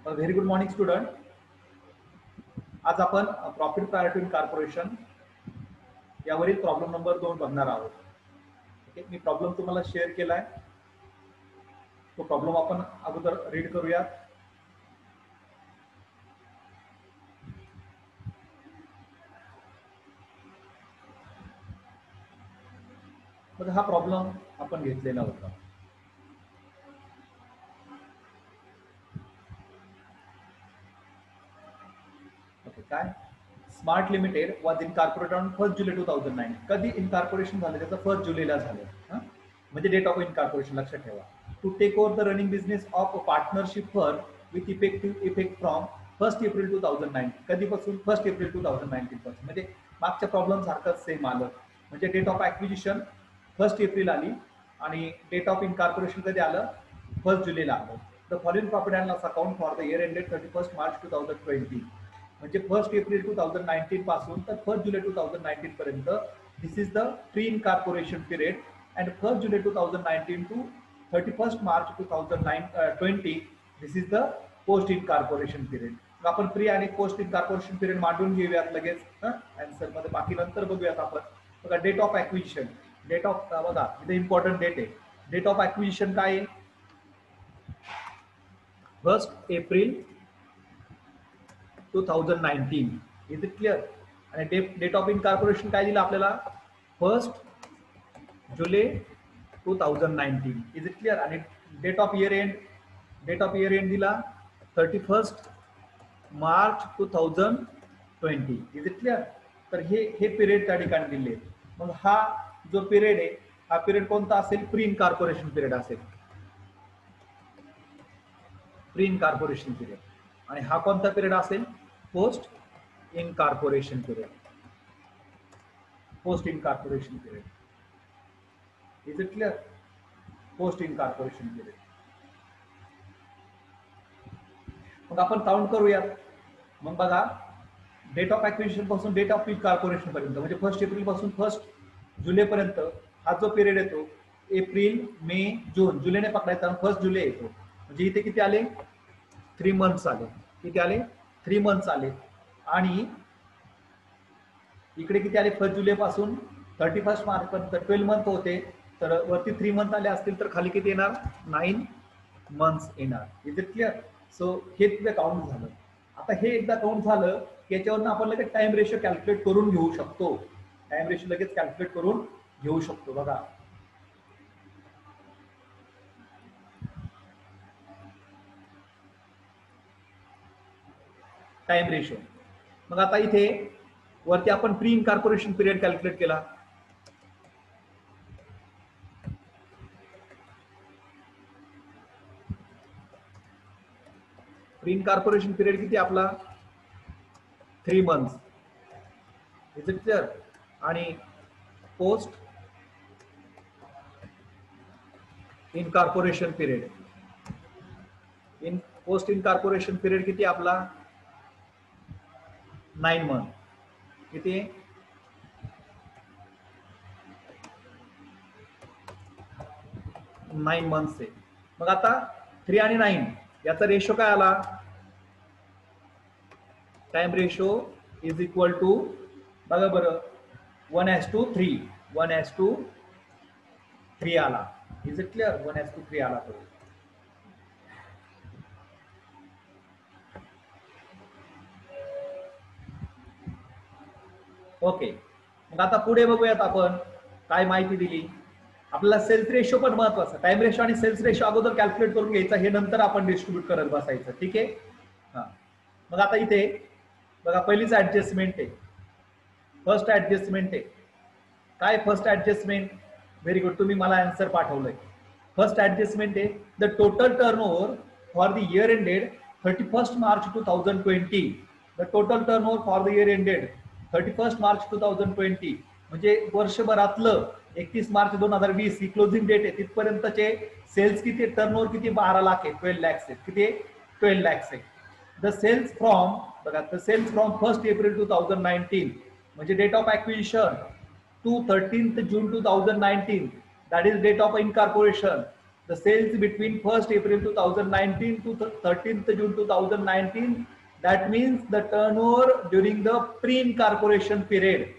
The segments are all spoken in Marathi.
Very good morning student. आज आपण प्रॉफिट प्रायोरिटी इन कॉर्पोरेशन यावरील प्रॉब्लेम नंबर 2 बघणार आहोत. ठीक आहे, मी प्रॉब्लेम तुम्हाला शेअर केलाय. तो प्रॉब्लेम आपण अगोदर रीड करूया. मग हा प्रॉब्लेम आपण घेतलेला होता. ओके, काय smart limited was incorporated on 1 जुलै 2009. कधी इनकॉर्पोरेशन झालं त्याचं 1 जुलैला झालं. म्हणजे डेट ऑफ इनकॉर्पोरेशन लक्षात ठेवा. To take over the running business of partnership firm with effect from 1 April 2009. कधीपासून? 1 एप्रिल 2019 पासून. म्हणजे मागच्या प्रॉब्लेम सारखंच सेम आलं. म्हणजे डेट ऑफ ॲक्विजिशन 1 एप्रिल आली आणि डेट ऑफ इनकॉर्पोरेशन कधी आलं? 1 जुलैला आलं. The following profit and loss account for the year ended 31 March 2020. म्हणजे 1 एप्रिल 2019 पासून तर 1 जुलै 2019 पर्यंत this is the pre incorporation period. And 1 July 2019 to 31 March 2020 this is the post incorporation period. आपण प्री आणि पोस्ट इनकॉर्पोरेशन पिरियड मांडून घेऊयात लगेच आन्सर मध्ये. बाकी नंतर बघूयात आपण. बघा, date of acquisition, date of बघा इथे इम्पॉर्टंट डेट आहे. डेट ऑफ ॲक्विजिशन काय आहे? 1 एप्रिल 2019. Is it clear? आणि डेट ऑफ इनकॉर्पोरेशन काय दिलं आपल्याला? 1 जुलै 2019. Is it clear? आणि डेट ऑफ इयर एंड दिला 31 मार्च 2020. Is it clear? तर हे पिरियड त्या ठिकाणी दिले. मग हा जो पिरियड आहे हा पिरियड कोणता असेल? प्री इनकॉर्पोरेशन पिरियड असेल. Pre incorporation period. आणि हा कोणता पिरियड असेल? Post incorporation period. Post incorporation period. Is it clear? Post incorporation period. मग आपण काउंट करूयात. मग बघा, डेट ऑफ ॲक्विजिशन पासून डेट ऑफ इनकॉर्पोरेशन पर्यंत म्हणजे 1 एप्रिल पासून 1 जुलै पर्यंत हा जो पिरियड येतो, एप्रिल, मे, जून. जुलैने पकडायचा, 1 जुलै येतो. म्हणजे इथे किती आले? 3 मंथ्स आले. किती आले? 3 मंथ्स आले. आणि इकडे किती आले? 1 जुलै पासून 31 मार्च पर्यंत 12 मंथ होते. तर वरती 3 मंथ आले असतील तर खाली किती येणार? 9 मंथ्स येणार. Is it clear? सो हे तिथे काउंट झालं. आता हे एकदा काउंट झालं की याच्यावरनं आपण लगेच टाइम रेशो कॅल्क्युलेट करून घेऊ शकतो. टाइम रेशो लगेच कॅल्क्युलेट करून घेऊ शकतो. बघा, टाइम रेशो. मग आता इथे वरती आपण प्री इनकॉर्पोरेशन पिरियड कॅल्क्युलेट केला. प्री इनकॉर्पोरेशन पिरियड किती आपला? 3 मंथ्स. Is it clear? आणि post incorporation period, post incorporation period किती आपला? 9 मंथ. किती? 9 मंथ्स आहे. मग आता 3 आणि 9 याचा रेशो काय आला? Time ratio is equal to, बघा बरं, 1:3. 1:3 आला. Is it clear? 1:3 आला तो. ओके, मग आता पुढे बघूयात आपण काय माहिती दिली. आपल्याला सेल्स रेशो पण महत्वाचा. टाइम रेशो आणि सेल्स रेशो अगोदर कॅल्क्युलेट करून घ्यायचा, हे नंतर आपण डिस्ट्रीब्यूट करत बसायचं. ठीक आहे? हा, मग आता इथे बघा, पहिलीच ऍडजस्टमेंट आहे. फर्स्ट ऍडजस्टमेंट आहे. काय फर्स्ट ऍडजस्टमेंट? व्हेरी गुड, तुम्ही मला आन्सर पाठवलंय. फर्स्ट ऍडजस्टमेंट आहे the total turnover for the year ended 31 March 2020. The total turnover for the year ended 31 March 2020 म्हणजे वर्षभरातलं 31 मार्च 2020 ही क्लोजिंग डेट आहे. तिथपर्यंतचे सेल्स किती? टर्नओव्हर किती? 12 लाख आहे. 12 lakhs आहे. किती? 12 lakhs आहे. द सेल्स फ्रॉम, बघा, द सेल्स फ्रॉम 1 एप्रिल 2019 म्हणजे date of acquisition to 13 June 2019, that is date of incorporation. the sales between 1st April 2019 to 13th June 2019, that means the turnover during the pre-incorporation period.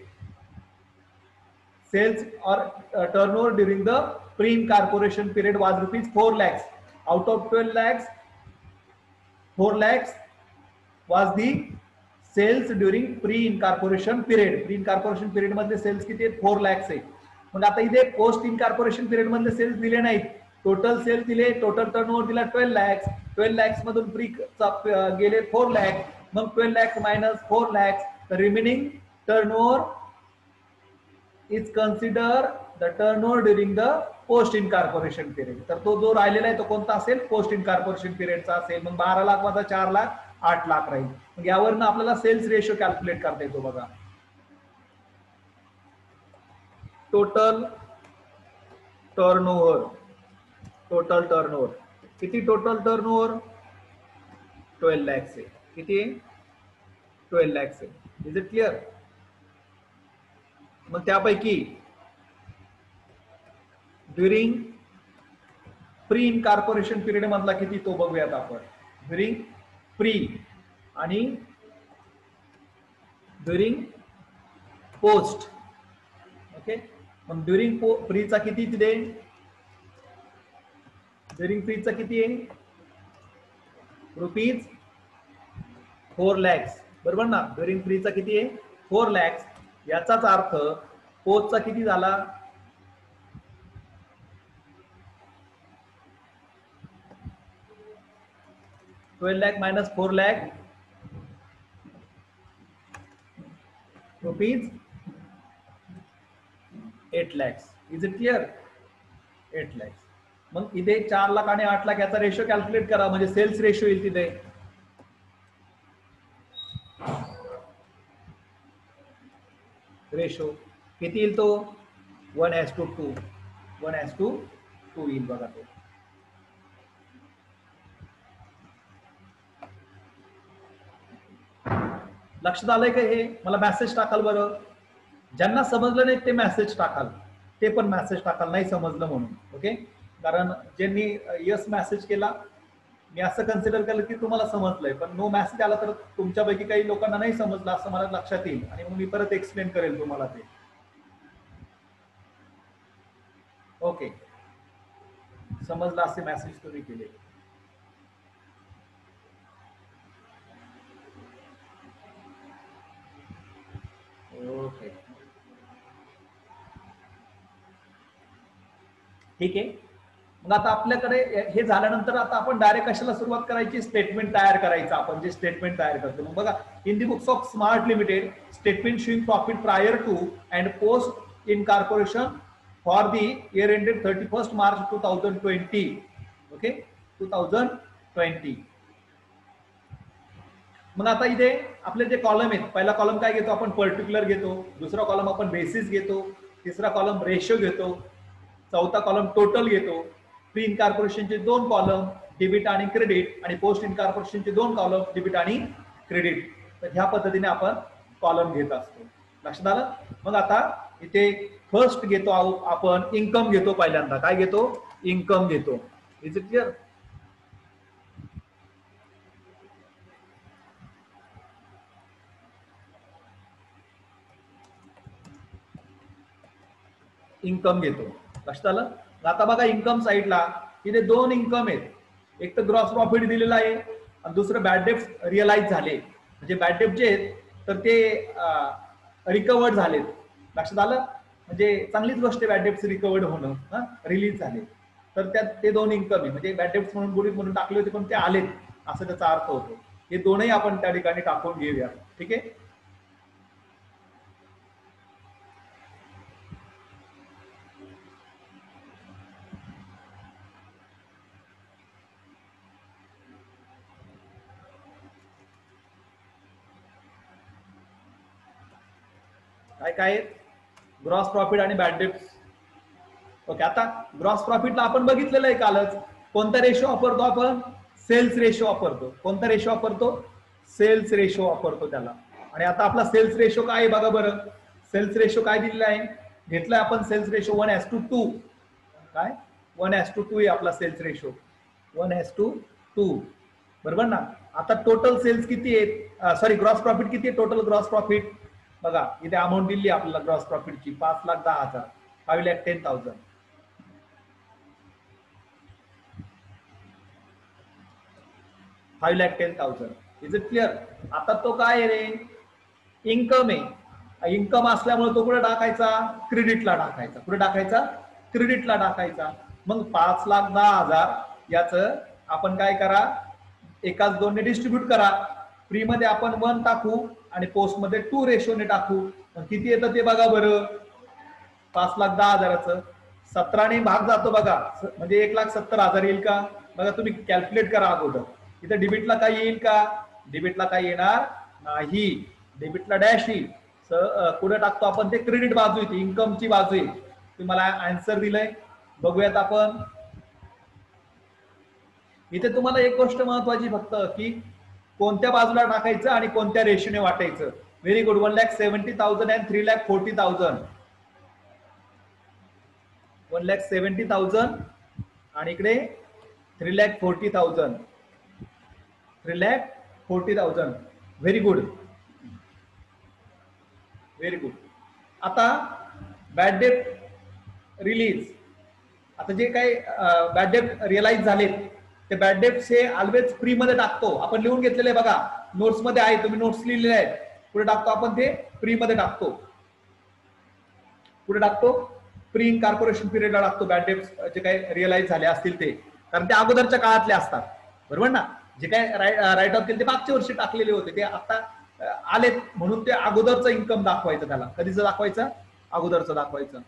Sales or turnover during the pre-incorporation period was rupees 4 lakhs. Out of 12 lakhs, 4 lakhs was the sales during pre-incorporation period. Pre-incorporation period मधले सेल्स किती आहेत? 4 lakhs आहे. मग आता इथे पोस्ट इनकॉर्पोरेशन पिरियड मधले सेल्स दिले नाहीत. टोटल सेल्स दिले, टोटल टर्नओव्हर दिला 12 lakhs. 12 lakhs मधून प्री गेले 4 lakhs. मग 12 lakhs minus 4 lakhs, the remaining turnover is considered the turnover during the post incorporation period. तर तो जो राहिलेला आहे तो कोणता असेल? पोस्ट इनकॉर्पोरेशन पिरियडचा असेल. मग 12 लाख वजा 4 लाख 8 लाख राहील. मग यावरनं आपल्याला सेल्स रेशो कॅल्क्युलेट करता येतो बघा. टोटल टर्नओव्हर, टोटल टर्नओव्हर किती? टोटल टर्नओव्हर 12 lakhs आहे. किती? 12 lakhs आहे. Is it clear? मग त्यापैकी ड्युरिंग प्री इनकॉर्पोरेशन पिरियड मधला किती तो बघूयात आपण. ड्युरिंग प्री आणि ड्युरिंग पोस्ट. ओके, मग ड्युरिंग प्रीचा किती तिथे? ड्युरिंग प्रीचा किती आहे? Rupees 4 lakhs. बरोबर ना? ड्युरिंग प्रीचा किती आहे? 4 lakhs. याचाच अर्थ पोस्टचा किती झाला? $12 lakh minus 4 lakh rupees 8 lakhs. Is it clear? 8 lakhs. मग इथे 4 लाख आणि 8 लाख याचा रेशो कॅल्क्युलेट करा, म्हणजे सेल्स रेशो येईल तिथे. रेशो किती येईल तो? 1:2. 1:2 येईल बघा तो. लक्षात आलंय का? हे मला मेसेज टाकाल बरं. ज्यांना समजलं नाही ते मेसेज टाकाल, ते पण मेसेज टाकाल नाही समजलं म्हणून. ओके, कारण ज्यांनी यस मेसेज केला मी असं कन्सिडर केलं की तुम्हाला समजलंय, पण नो मेसेज आला तर तुमच्यापैकी काही लोकांना नाही समजलं असं मला लक्षात येईल आणि मग मी परत एक्सप्लेन करेल तुम्हाला ते. ओके, समजलं असे मेसेज तुम्ही केले. ओके, ठीक आहे. मग आता आपल्याकडे हे झाल्यानंतर आता आपण डायरेक्ट कशाला सुरुवात करायची? स्टेटमेंट तयार करायचं. आपण जे स्टेटमेंट तयार करतो मग बघा, in the books of Smart Limited statement showing profit prior to and post incorporation for the year ended 31st March 2020. Okay, 2020. मग आता इथे आपले जे कॉलम आहेत, पहिला कॉलम काय घेतो आपण? पर्टिक्युलर घेतो. दुसरा कॉलम आपण बेसिस घेतो. तिसरा कॉलम रेशो घेतो. चौथा कॉलम टोटल घेतो. प्री इनकॉर्पोरेशनचे 2 कॉलम डेबिट आणि क्रेडिट, आणि पोस्ट इनकॉर्पोरेशनचे 2 कॉलम डेबिट आणि क्रेडिट. तर ह्या पद्धतीने आपण कॉलम घेत असतो. लक्षात आलं? मग आता इथे फर्स्ट घेतो आपण इन्कम घेतो. पहिल्यांदा काय घेतो? इन्कम घेतो. Is it clear? इन्कम घेतो. लक्षात आलं? आता बघा इन्कम साईडला इथे 2 इन्कम आहेत. एक तर ग्रॉस प्रॉफिट दिलेला आहे आणि दुसरं बॅड डेब्ट्स रिअलाइज झाले. म्हणजे बॅड डेब्ट जे आहेत तर ते रिकवर्ड झालेत. लक्षात आलं? म्हणजे चांगलीच गोष्ट आहे बॅड डेब्ट्स रिकवर्ड होणं, रिलीज झाले. तर त्यात ते 2 इन्कम आहे. म्हणजे बॅड डेब्ट्स म्हणून बुडीत म्हणून टाकले होते पण ते आलेत असं त्याचा अर्थ होतो. हे दोनही आपण त्या ठिकाणी टाकून घेऊया. ठीक आहे? काय काय ग्रॉस प्रॉफिट आणि बॅड डेब्ट्स. ओके, आता ग्रॉस प्रॉफिटला आपण बघितलेलं आहे कालच. कोणता रेशो वापरतो आपण? सेल्स रेशो वापरतो. कोणता रेशो वापरतो? सेल्स रेशो वापरतो त्याला. आणि आता आपला सेल्स रेशो काय आहे बघा बरं. सेल्स रेशो काय दिलेला आहे? घेतलाय आपण सेल्स रेशो 1:2. काय 1:2 आहे आपला सेल्स रेशो, 1:2, बरोबर ना. आता टोटल सेल्स किती आहेत, सॉरी ग्रॉस प्रॉफिट किती आहे, टोटल ग्रॉस प्रॉफिट बघा इथे अमाऊंट दिली आपल्याला ग्रॉस प्रॉफिटची 5,10,000, 5,10,000, 5,10,000. Is it clear. आता तो काय आहे रे, इन्कम आहे. इन्कम असल्यामुळे तो कुठे टाकायचा, क्रेडिटला टाकायचा. कुठे टाकायचा, क्रेडिटला टाकायचा. मग 5,10,000 याच आपण काय करा, एकाच दोनने डिस्ट्रीब्यूट करा. प्री मध्ये आपण 1 टाकू आणि पोस्ट मध्ये 2 रेशोने टाकू. मग किती येतं ते बघा बरं, 5,10,000 17ने भाग जातो बघा, म्हणजे 1,70,000 येईल का बघा. तुम्ही कॅल्क्युलेट करा अगोदर. इथं डेबिटला काय येईल का, डेबिटला काय येणार नाही, डेबिटला डॅश येईल. पुढे टाकतो आपण ते क्रेडिट बाजू येते, इन्कमची बाजू आहे. तुम्हाला आन्सर दिलंय, बघूयात आपण. इथे तुम्हाला एक गोष्ट महत्वाची फक्त, की कोणत्या बाजूला टाकायचं आणि कोणत्या रेशोने वाटायचं. Very good. 1,70,000 अँड 3,40,000, 1,70,000 आणि इकडे 3,40,000, 3,40,000. Very good, very good. आता बॅड डेट रिलीज, आता जे काही बॅड डेट रिअलाइज झालेत ते बॅड डेट्स हे ऑलवेज फ्री मध्ये टाकतो आपण, लिहून घेतलेले बघा, नोट्स मध्ये आहे, तुम्ही नोट्स लिहिलेले आहेत. पुढे टाकतो आपण ते फ्री मध्ये टाकतो. पुढे टाकतो प्री इनकॉर्पोरेशन पिरियडला टाकतो बॅड डेट्स जे काही रिअलाइज झाले असतील ते, कारण ते अगोदरच्या काळातले असतात, बरोबर ना. जे काय राईट ऑफ केले ते मागच्या वर्षी टाकलेले होते, ते आता आलेत म्हणून ते अगोदरचं इन्कम दाखवायचं. त्याला कधीच दाखवायचं, अगोदरचं दाखवायचं.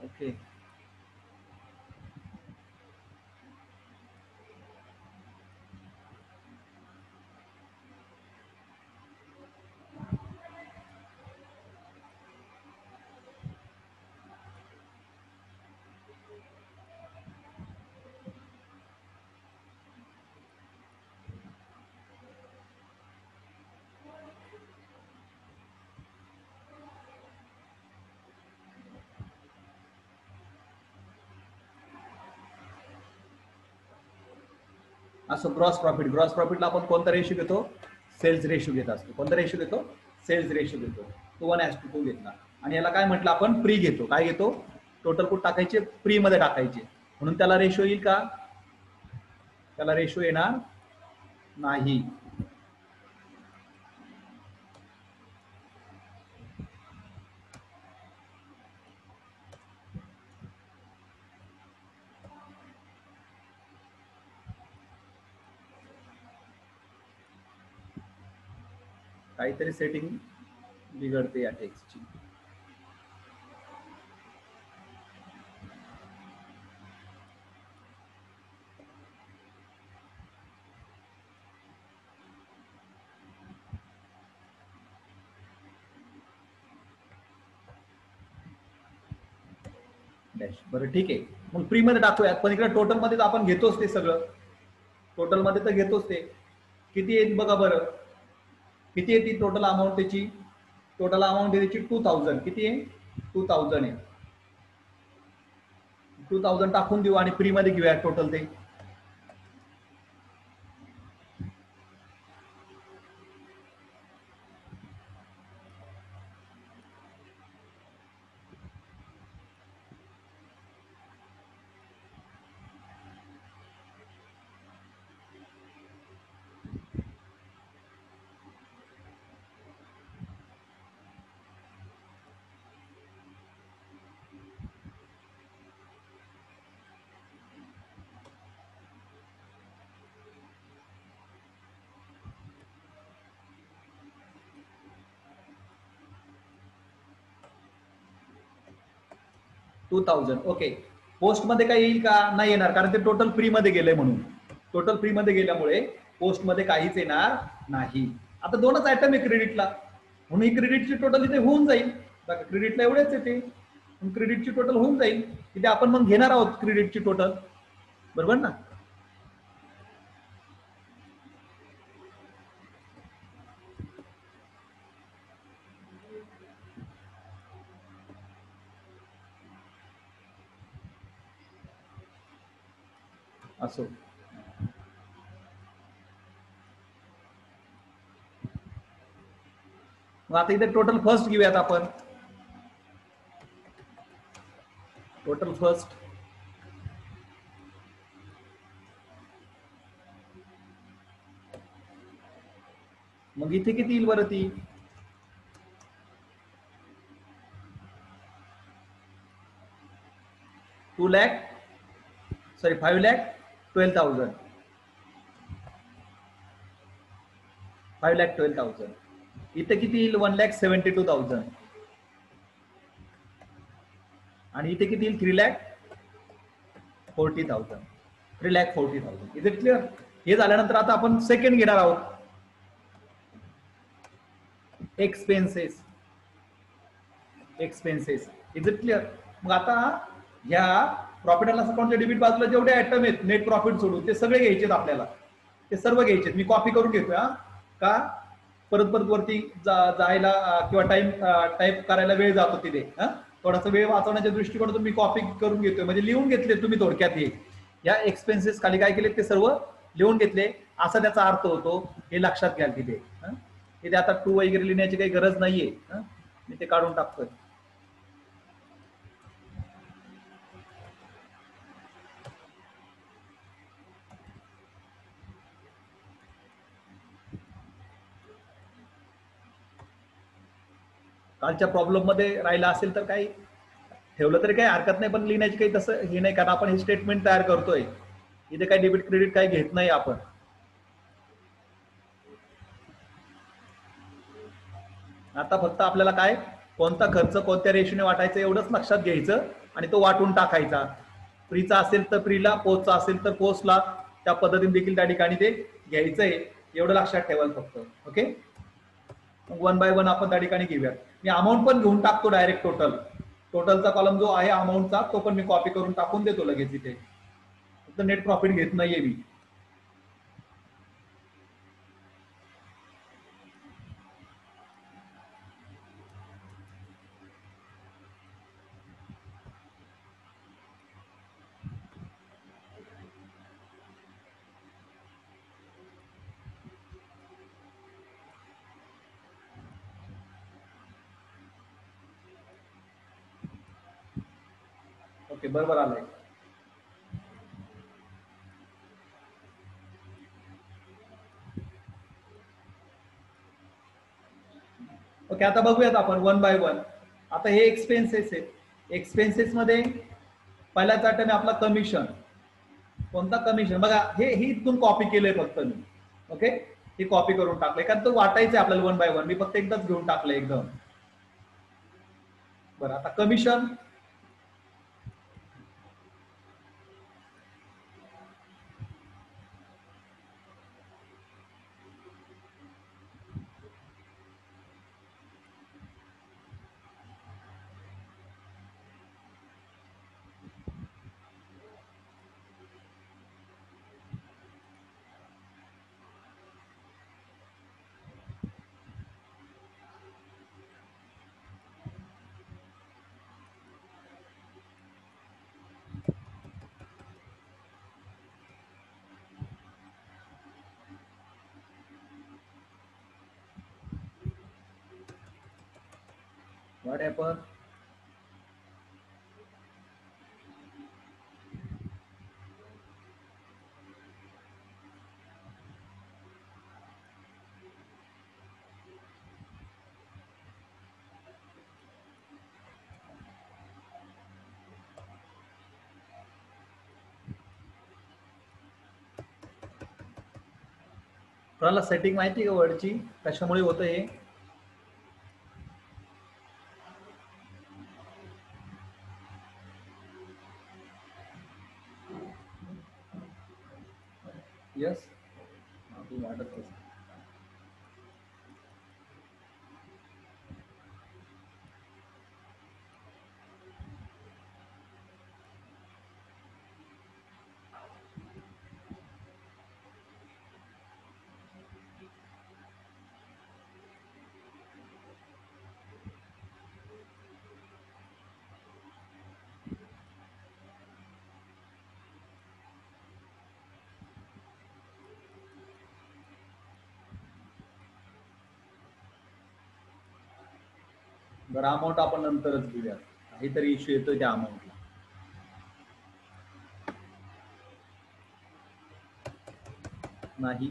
ओके. असं ग्रॉस प्रॉफिट, ग्रॉस प्रॉफिटला आपण कोणता रेशो घेतो, सेल्स रेशो घेत असतो. कोणता रेशो घेतो, सेल्स रेशो घेतो. तो 1:2 घेतला. आणि याला काय म्हटलं आपण, प्री घेतो. काय घेतो, टोटल कुठ टाकायचे, प्री मध्ये टाकायचे, म्हणून त्याला रेशो येईल का, त्याला रेशो येणार नाही. काहीतरी सेटिंग बिघडते या टेक्स्टची. डॅश, बरं ठीक आहे. मग प्री मध्ये टाकूयात, पण इकडे टोटल मध्ये आपण घेतोच ते सगळं, टोटल मध्ये तर घेतोच ते. किती येईल बघा बरं, किती आहे ती टोटल अमाऊंट त्याची, टोटल अमाऊंट आहे त्याची 2,000. किती आहे, 2,000 आहे. 2,000 टाकून देऊ आणि प्री मध्ये घेऊया टोटल ते. 2000. ओके. पोस्ट मध्ये काय येईल का? नाही येणार, कारण ते टोटल फ्री मध्ये गेलंय म्हणून. टोटल फ्री मध्ये गेल्यामुळे पोस्ट मध्ये काहीच येणार नाही. आता दोनच आयटम आहे क्रेडिटला, म्हणून ही क्रेडिटची टोटल इथे होऊन जाईल. क्रेडिटला एवढेच येते, क्रेडिटची टोटल होऊन जाईल. इथे आपण मग घेणार आहोत क्रेडिटची टोटल, बरोबर ना? असो. मग आता इथे टोटल फर्स्ट घेऊयात आपण. टोटल फर्स्ट मग इथे किती येईल बरं ती? $2 लाख, सॉरी $5,12,000. 5,12,000. इथे किती येईल? 1,72,000. आणि इथे किती येईल? 3,40,000. 3,40,000. Is it clear? हे झाल्यानंतर आता आपण सेकंड घेणार आहोत, expenses. Expenses. Is it clear? मग आता ह्या प्रॉफिट अँड लॉस अकाउंटच्या डेबिट बाजूला जेवढे आयटम आहेत नेट प्रॉफिट सोडून, ते सगळे घ्यायचे आपल्याला. ते सर्व घ्यायचे. मी कॉपी करून घेतोय हा, का परत परत वरती जायला किंवा टाईप करायला वेळ जातो तिथे. थोडासा वेळ वाचवण्याच्या दृष्टिकोनातून मी कॉपी करून घेतोय, म्हणजे लिहून घेतले तुम्ही थोडक्यात. हे या एक्सपेन्सेस खाली काय केले ते सर्व लिहून घेतले, असा त्याचा अर्थ होतो. हे लक्षात घ्याल तिथे. तिथे आता टू वगैरे लिहिण्याची काही गरज नाहीये, मी ते काढून टाकतोय. कालच्या प्रॉब्लेम मध्ये राहिला असेल तर काही ठेवलं तरी काही हरकत नाही, पण लिहिण्याची काही तसं हे नाही, कारण आपण हे स्टेटमेंट तयार करतोय. इथे काही डेबिट क्रेडिट काही घेत नाही आपण. आता फक्त आपल्याला काय, कोणता खर्च कोणत्या रेशोने वाटायचा एवढंच लक्षात घ्यायचं आणि तो वाटून टाकायचा. फ्रीचा असेल तर फ्रीला, पोस्टचा असेल तर पोस्टला, त्या पद्धतीने देखील त्या ठिकाणी ते घ्यायचंय, एवढं लक्षात ठेवायला फक्त. ओके. वन बाय वन आपण त्या ठिकाणी घेऊयात. मी अमाऊंट पण घेऊन टाकतो डायरेक्ट. टोटलचा कॉलम जो आहे अमाऊंटचा, तो पण मी कॉपी करून टाकून देतो लगेच इथे. फक्त नेट प्रॉफिट घेत नाहीये मी. ओके, बरोबर आलंय. ओके, आता बघूयात आपण वन बाय वन. आता हे एक्सपेन्सेस आहेत. एक्सपेन्सेस मध्ये पहिलाच आयटम आहे आपला कमिशन. कोणता? कमिशन. बघा, हे इथून कॉपी केलंय फक्त मी. ओके, हे कॉपी करून टाकलंय, कारण तो वाटायचं आहे आपल्याला वन बाय वन. मी फक्त एकदाच घेऊन टाकलंय एकदम. बरं, आता कमिशन. What happen? कोणाला सेटिंग माहिती का वर्डची, कशामुळे होतं हे? यस तू वाटत होतं. बरं अमाऊंट आपण नंतरच घेऊया, काहीतरी इश्यू येतोय त्या अमाऊंटला. नाही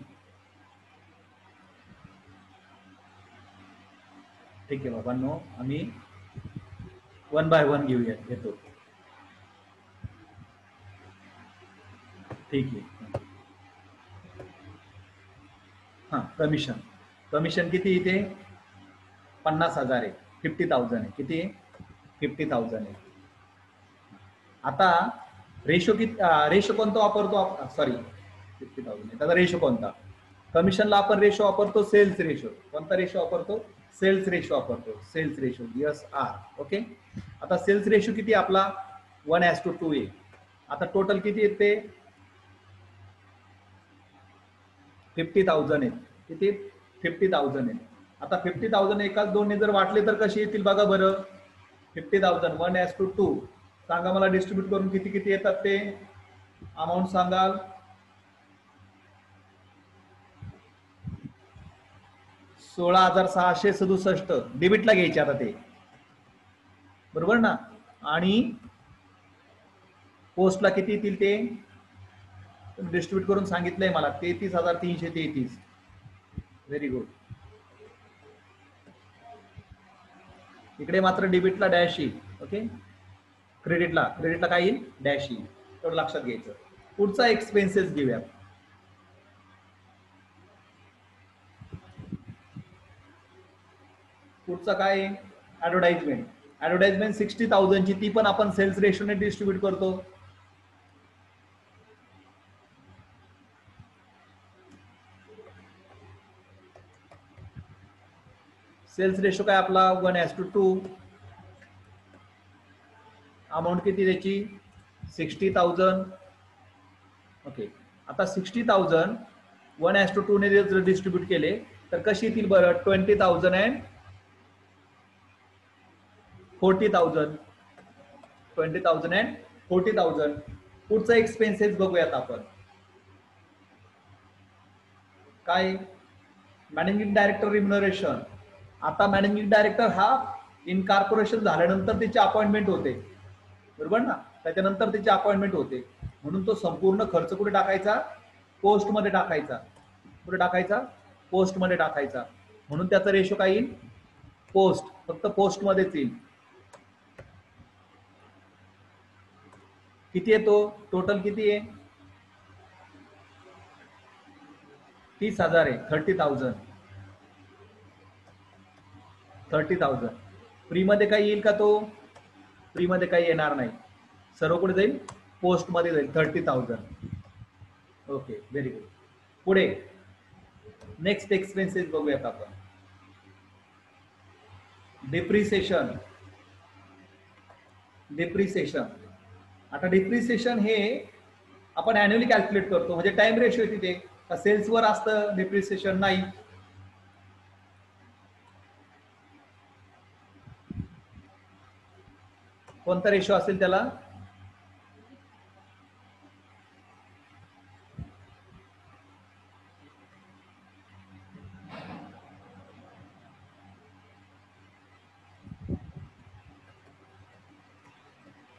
ठीक आहे बाबांनो, आम्ही 1 बाय 1 घेतो. ठीक आहे. हां कमिशन किती इथे 50,000 आहे, 50,000 आहे. किती 50,000 आहे. आता रेशो रेशो कोणता वापरतो, सॉरी 50,000 त्याचा रेशो कोणता, कमिशनला आपण रेशो वापरतो सेल्स रेशो. कोणता रेशो वापरतो, सेल्स रेशो वापरतो. Sales ratio S R. Okay. आता सेल्स रेशो किती आपला 1:2 आहे. आता टोटल किती येते 50,000 आहे. किती 50,000 आहे. आता 50,000 एकाच दोनने जर वाटले तर कसे येतील बघा बरं. 50,000 1:2 सांगा मला, डिस्ट्रीब्यूट करून किती किती येतात ते अमाऊंट सांगाल. 16,667 डेबिटला घ्यायचे आता ते, बरोबर ना. आणि पोस्टला किती येतील ते डिस्ट्रीब्यूट करून सांगितलंय मला, 33,333. Very good. इकडे मात्र डेबिटला डॅश येईल. ओके. क्रेडिटला काय येईल, डॅश येईल. तेवढं लक्षात घ्यायचं. पुढचा एक्सपेन्सेस घेऊया. पुढचा काय ऍडव्हर्टाइजमेंट. ऍडव्हर्टाइजमेंट 60,000 ची, ती पण आपण सेल्स रेशोने डिस्ट्रीब्यूट करतो. सेल्स रेशो काय आपला 1:2. अमाऊंट किती त्याची 60,000. ओके. आता 60,000 1:2 ने जर डिस्ट्रीब्यूट केले तर कशी येतील बरं, 20,000 अँड 40,000. 20,000 अँड 40,000. पुढचा एक्सपेन्सेस बघूयात आपण. काय मॅनेजिंग डायरेक्टर रिम्युनरेशन. आता मॅनेजिंग डायरेक्टर हा इनकॉर्पोरेशन झाल्यानंतर त्याची अपॉइंटमेंट होते, बरोबर ना. त्याच्यानंतर त्याची अपॉइंटमेंट होते, म्हणून तो संपूर्ण खर्च कुठे टाकायचा, पोस्टमध्ये टाकायचा. कुठे टाकायचा, पोस्टमध्ये टाकायचा. म्हणून त्याचा रेशो काय येईल, पोस्ट. फक्त पोस्टमध्येच येईल. किती येतो टोटल, किती आहे 30,000 आहे. 30,000. 30,000. फ्रीमध्ये काही येईल का, तो फ्रीमध्ये काही येणार नाही. सर्व कुठे जाईल, पोस्टमध्ये जाईल. 30,000. Okay very good. पुढे नेक्स्ट एक्सपेन्सेस बघूयात आपण. डिप्रिसिएशन. आता डिप्रिसिएशन हे आपण अॅन्युअली कॅल्क्युलेट करतो, म्हणजे टाइम रेशो आहे तिथे. सेल्सवर असतं डिप्रिसिएशन, नाही. कोणता रेशो असेल त्याला,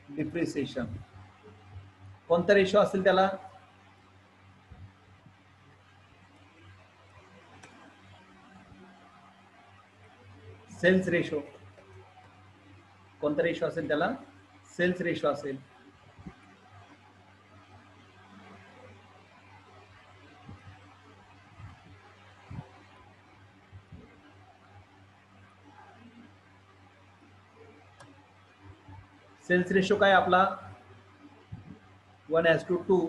डिप्रिसिएशन कोणता रेशो असेल त्याला, सेल्स रेशो. कोणता रेशो असेल त्याला, सेल्स रेशो असेल. सेल्स रेशो काय आपला 1:2.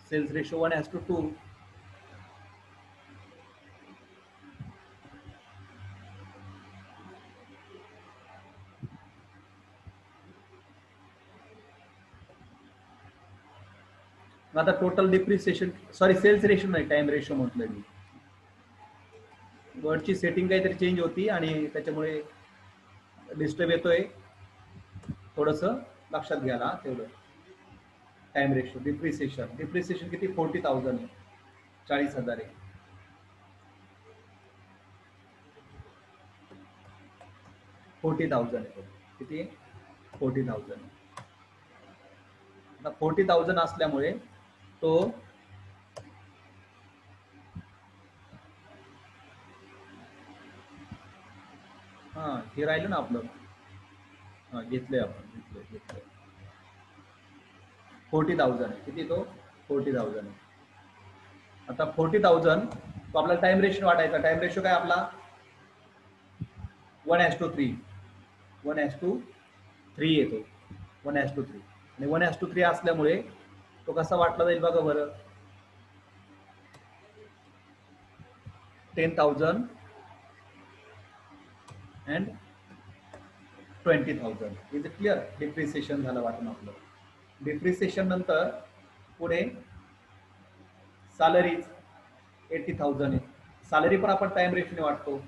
Sales ratio 1:2. आता total depreciation, sorry sales ratio नाही, टाइम रेशो म्हटलं मी. वर्डची सेटिंग काहीतरी चेंज होती आणि त्याच्यामुळे डिस्टर्ब येतोय, थोडस लक्षात घ्यायला तेवढं. टाइम रेशो डिप्रिसिएशन किती 40,000 आहे, 40,000 आहे. 40,000 आहे. किती 40,000. आता 40,000 असल्यामुळे तो हे राहिलं ना आपलं, घेतलंय आपण, घेतलंय 40,000 आहे. किती तो 40,000 आहे. आता 40,000 तो आपला टाइम रेशो वाटायचा. टाइम रेशो काय आपला 1:3. 1:3 येतो, 1:3. आणि 1:3 असल्यामुळे तो कसा वाटला जाईल बघा बरं. 10,000 and 20,000. Is it clear? Depreciation झालं वाटून आपलं. डिप्रिसिएशन नंतर पुढे सॅलरीज 80,000 आहे. सॅलरी पण आपण टाइम रेशोने वाटतो.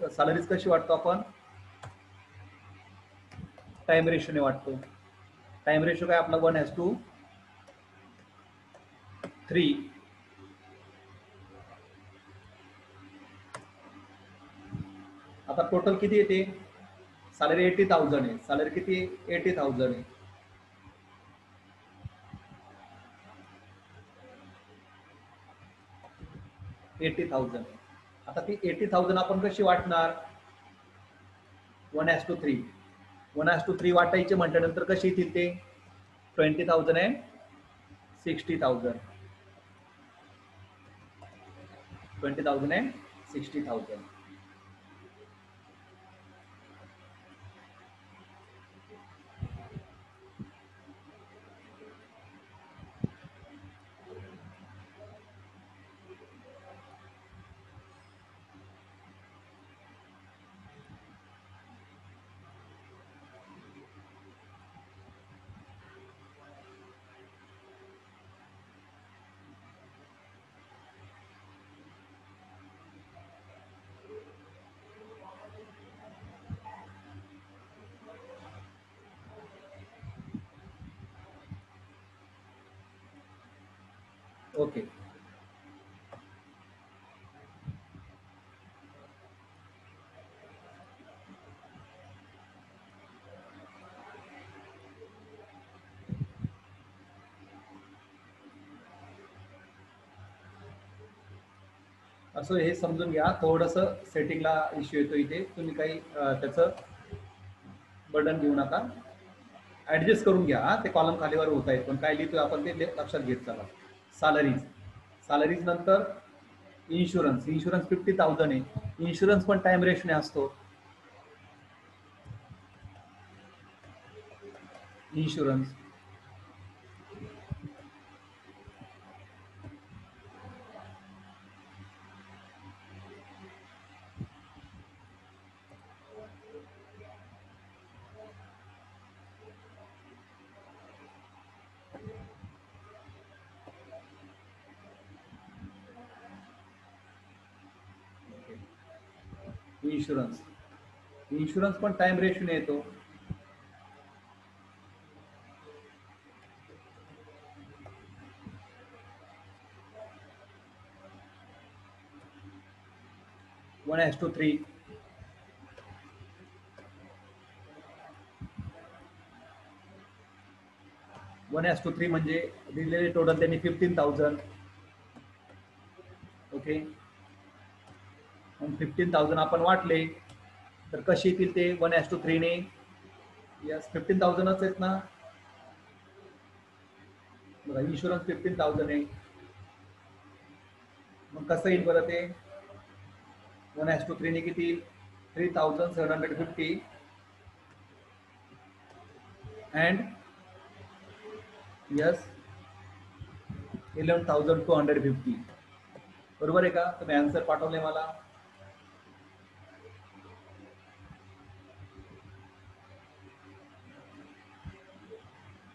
सॅलरीज कशी वाटतो आपण? टाइम रेशोने वाटतो. टाइम रेशो काय आपला 1:3. आता टोटल किती येते? सॅलरी 80,000 आहे. सॅलरी किती 80,000 आहे. आता ती 80,000 आपण कशी वाटणार? 1:3. 1:3 वाटायचे म्हटल्यानंतर कशी येतील ते? 20,000 and 60,000. 20,000 and 60,000. ओके. असं हे समजून घ्या. थोडंसं सेटिंगला इश्यू येतो इथे. तुम्ही काही त्याचं बर्डन घेऊ नका, ऍडजस्ट करून घ्या. ते कॉलम खालीवर होत आहेत, पण काय लिहितोय आपण ते लक्षात घेत चला. सॅलरीज नंतर इन्शुरन्स 50,000 आहे. इन्शुरन्स पण टाइम रेशोने असतो. इन्शुरन्स इन्शुरन्स पण टाइम रेशोने येतो. One is to three. म्हणजे दिलेले टोटल त्यांनी 15,000. ओके. 15,000 आपण वाटले तर कशी येतील ते 1:3 ने? यस 15,000च आहेत ना. बघा इन्शुरन्स 15,000 आहे. मग कसं येईल बरं ते 1:3 ने किती 3,750 अँड यस 11,250. बरोबर आहे का? तुम्ही आन्सर पाठवले मला.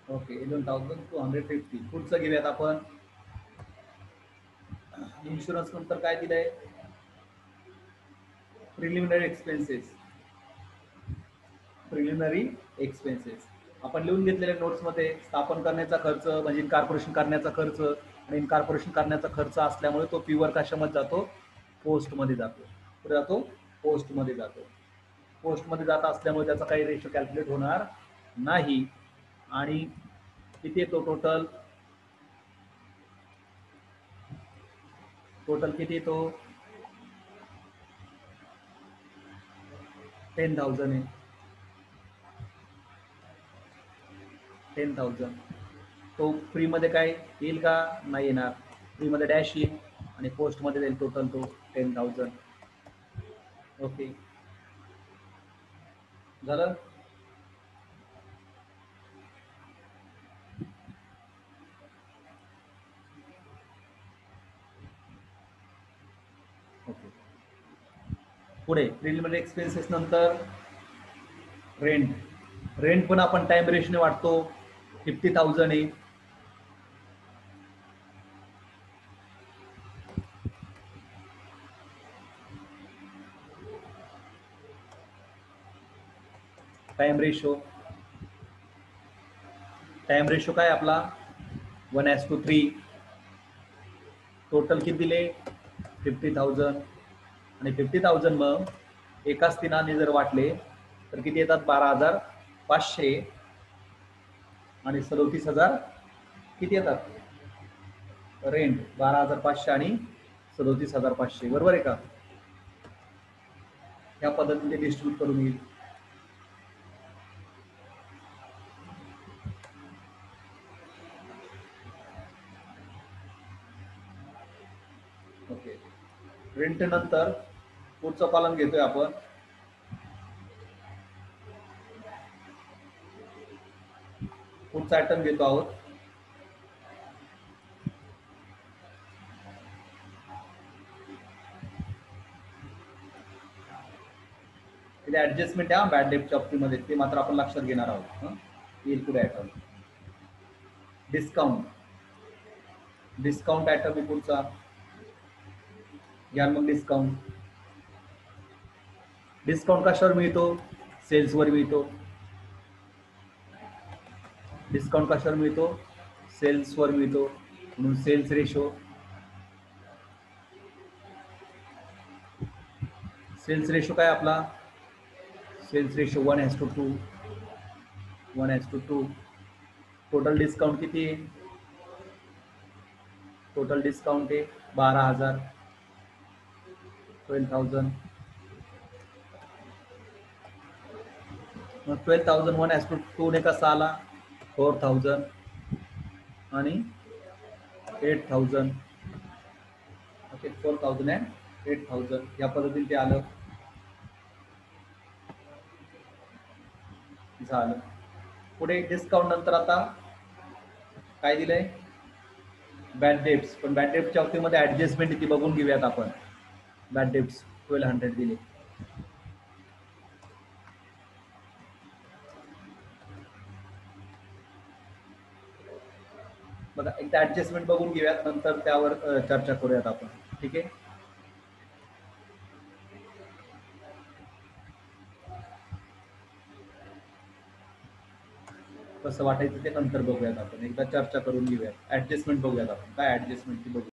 ओके 11,250. पुढचं घेऊयात आपण. इन्शुरन्स नंतर काय दिलंय प्रिलिमिनरी एक्सपेन्सेस. प्रिलिमिनरी एक्सपेन्सेस आपण लिहून घेतलेल्या नोट्समध्ये स्थापन करण्याचा खर्च म्हणजे इनकॉर्पोरेशन करण्याचा खर्च आणि इनकॉर्पोरेशन करण्याचा खर्च असल्यामुळे तो पीवर कशामध्ये जातो पोस्टमध्ये जातो. पुढे जातो पोस्टमध्ये जातो. पोस्टमध्ये जात असल्यामुळे त्याचा काही रेशो कॅल्क्युलेट होणार नाही. आणि किती येतो टोटल किती येतो 10,000 आहे. 10,000 तो फ्रीमध्ये काय येईल का नाही येणार. फ्रीमध्ये डॅश येईल आणि पोस्टमध्ये जाईल टोटल तो 10,000. ओके झालं. ओके पुढे प्रिलिमिनरी एक्सपेन्सेस नंतर रेंट पण आपण टाइम रेशने वाटतो 50,000 आहे. टाइम रेशो काय आपला 1:3. टोटल किती दिले 50,000 आणि 50,000 मग एकाच तिनाने जर वाटले तर किती येतात 12,500 आणि 37,000 किती येतात रेंट 12,500 आणि 37,500. बरोबर आहे का? या पद्धतीने डिस्ट्रीब्यूट करून येईल. ओके रेंट नंतर पुढचं कॉलम घेतोय आपण. पुढचा आयटम घेतो आहोत तिथे ऍडजस्टमेंट आहे बॅड डेटच्या बाबतीमध्ये ते मात्र आपण लक्षात घेणार आहोत. येईल पुढे आयटम डिस्काउंट आयटम आहे पुढचा. घ्या मग डिस्काउंट कशावर मिळतो सेल्सवर मिळतो. डिस्काउंट कशावर मिळतो सेल्सवर मिळतो म्हणून सेल्स रेशो काय आपला सेल्स रेशो 1:2. टोटल डिस्काउंट किती आहे टोटल डिस्काउंट आहे 12,000 12,000. मग 12,000 1:2 ने कसा आला 4,000 आणि 8,000. ओके 4,000 अँड 8,000 या पद्धतीने ते आलं. झालं. पुढे डिस्काउंट नंतर आता काय दिलंय बॅड डेट्स. पण बॅड डेट्सच्या बाबतीमध्ये ऍडजस्टमेंट ती बघून घेऊयात आपण. बॅड डेट्स 1,200 दिले. बघा एकदा ऍडजस्टमेंट बघून घेऊयात नंतर त्यावर चर्चा करूयात आपण. ठीक आहे कसं वाटायचं ते नंतर बघूयात आपण. एकदा चर्चा करून घेऊयात. ऍडजस्टमेंट बघूयात आपण काय ऍडजस्टमेंट ती बघूया.